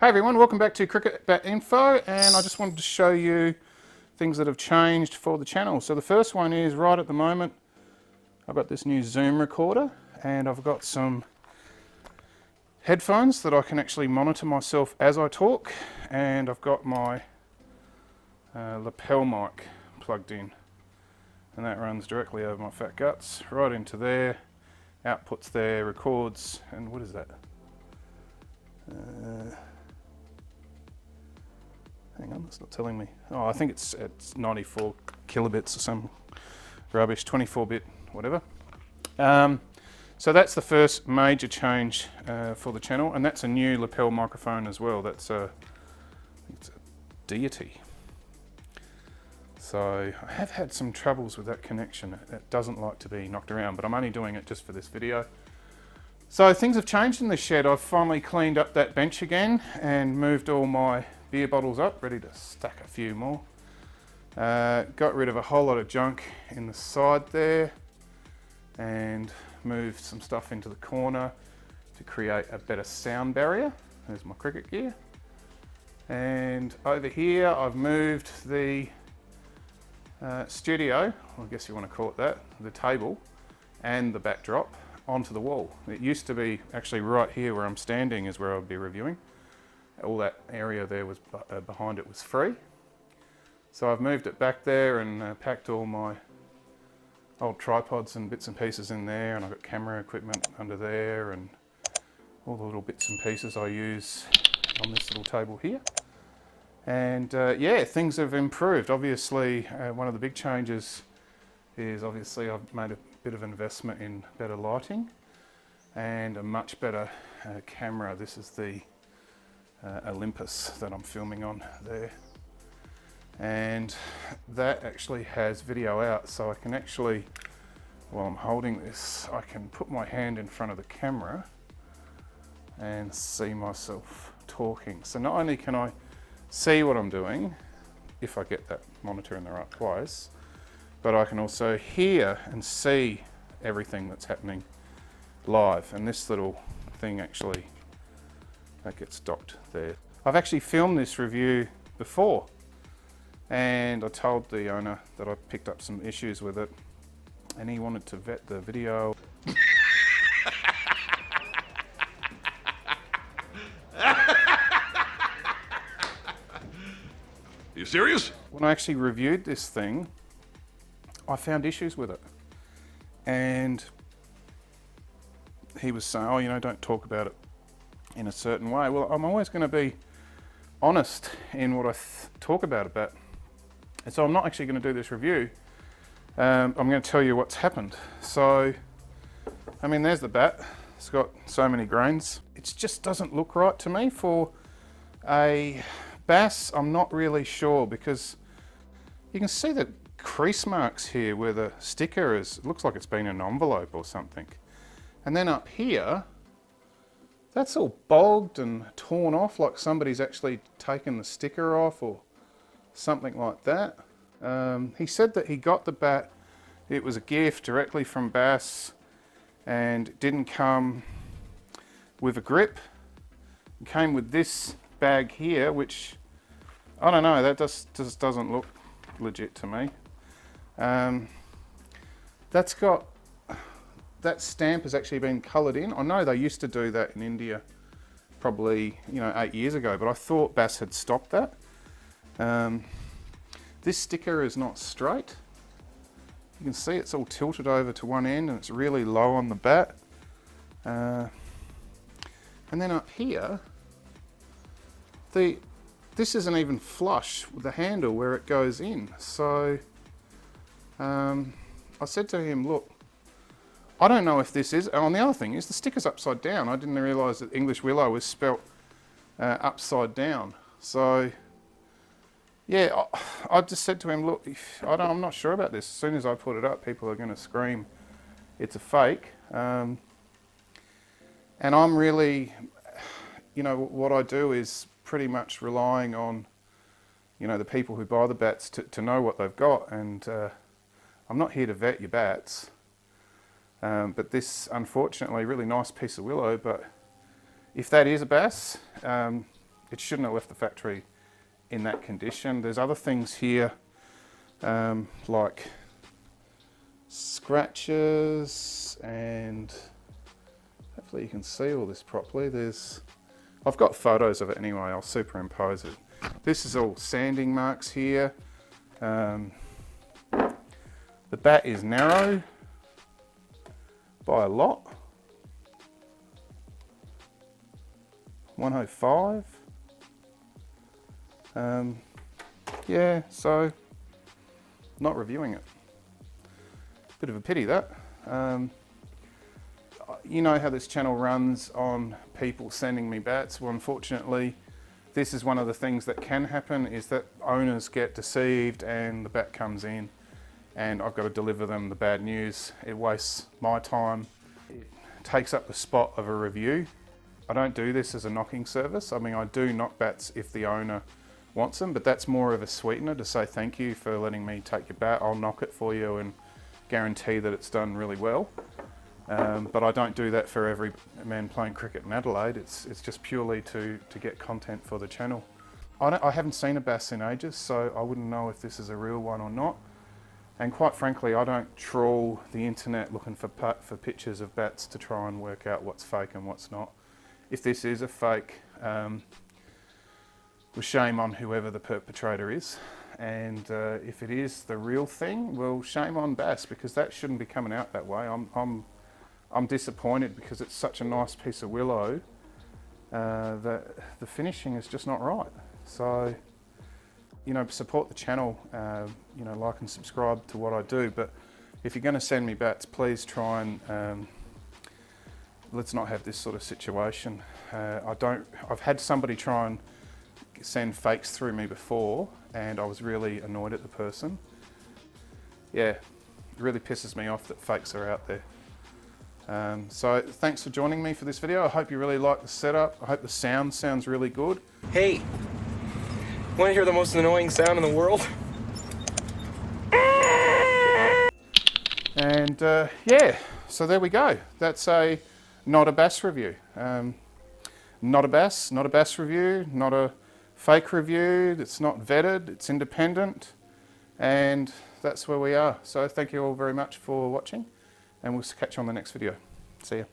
Hey everyone, welcome back to CricketBatInfo, and I just wanted to show you things that have changed for the channel. So the first one is right at the moment, I've got this new Zoom recorder and I've got some headphones that I can actually monitor myself as I talk, and I've got my lapel mic plugged in, and that runs directly over my fat guts, right into there, outputs there, records, and what is that? Hang on, it's not telling me. Oh, I think it's 94 kilobits or some rubbish, 24-bit, whatever. So that's the first major change for the channel, and that's a new lapel microphone as well. It's a Deity. So I have had some troubles with that connection. It doesn't like to be knocked around, but I'm only doing it just for this video. So things have changed in the shed. I've finally cleaned up that bench again and moved all my beer bottles up, ready to stack a few more. Got rid of a whole lot of junk in the side there and moved some stuff into the corner to create a better sound barrier. There's my cricket gear. And over here I've moved the studio, I guess you want to call it that, the table and the backdrop onto the wall. It used to be actually right here where I'm standing is where I would be reviewing. All that area there was behind it was free. So I've moved it back there and packed all my old tripods and bits and pieces in there, and I've got camera equipment under there and all the little bits and pieces I use on this little table here. And yeah, things have improved. Obviously, one of the big changes is obviously I've made a bit of investment in better lighting and a much better camera. This is the Olympus that I'm filming on there, and that actually has video out, so I can actually, while I'm holding this, I can put my hand in front of the camera and see myself talking. So not only can I see what I'm doing if I get that monitor in the right place, but I can also hear and see everything that's happening live. And this little thing actually, that gets docked there. I've actually filmed this review before, and I told the owner that I picked up some issues with it, and he wanted to vet the video. Are you serious? When I actually reviewed this thing, I found issues with it, and he was saying, oh, you know, don't talk about it in a certain way. Well, I'm always going to be honest in what I talk about it. And so I'm not actually going to do this review. I'm going to tell you what's happened. So, I mean, there's the bat. It's got so many grains. It just doesn't look right to me for a BAS. I'm not really sure, because you can see the crease marks here where the sticker is. It looks like it's been in an envelope or something. And then up here, that's all bogged and torn off, like somebody's actually taken the sticker off or something like that. He said that he got the bat, it was a gift directly from BAS, and it didn't come with a grip. It came with this bag here, which, I don't know, that just doesn't look legit to me. That's got, that stamp has actually been coloured in. I know they used to do that in India probably, 8 years ago, but I thought BAS had stopped that. This sticker is not straight. You can see it's all tilted over to one end and it's really low on the bat. And then up here, this isn't even flush with the handle where it goes in. So I said to him, look, I don't know if this is, oh, and the other thing is the sticker's upside down. I didn't realise that English willow was spelt upside down. So yeah, I just said to him, look, I'm not sure about this. As soon as I put it up, people are going to scream it's a fake. And I'm really, what I do is pretty much relying on, the people who buy the bats to know what they've got. And I'm not here to vet your bats. But this, unfortunately, really nice piece of willow, but if that is a BAS, it shouldn't have left the factory in that condition. There's other things here, like scratches, and hopefully you can see all this properly. I've got photos of it anyway, I'll superimpose it. This is all sanding marks here. The bat is narrow by a lot. 105. Yeah, so not reviewing it. Bit of a pity that. You know how this channel runs on people sending me bats. Well, unfortunately, this is one of the things that can happen, is that owners get deceived and the bat comes in and I've got to deliver them the bad news. It wastes my time. It takes up the spot of a review. I don't do this as a knocking service. I mean, I do knock bats if the owner wants them, but that's more of a sweetener to say thank you for letting me take your bat. I'll knock it for you and guarantee that it's done really well. But I don't do that for every man playing cricket in Adelaide. It's just purely to get content for the channel. I haven't seen a BAS in ages, so I wouldn't know if this is a real one or not. And quite frankly, I don't trawl the internet looking for pictures of bats to try and work out what's fake and what's not. If this is a fake, well, shame on whoever the perpetrator is. And if it is the real thing, well, shame on BAS, because that shouldn't be coming out that way. I'm disappointed because it's such a nice piece of willow that the finishing is just not right. So, you know, support the channel, you know, like and subscribe to what I do. But if you're going to send me bats, please try and let's not have this sort of situation. I've had somebody try and send fakes through me before, and I was really annoyed at the person. Yeah, it really pisses me off that fakes are out there. So thanks for joining me for this video. I hope you really like the setup. I hope the sound sounds really good. Hey, want to hear the most annoying sound in the world? And yeah, so there we go. That's a not a BAS review. Not a BAS review, not a fake review. It's not vetted, it's independent, and that's where we are. So thank you all very much for watching, and we'll catch you on the next video. See ya.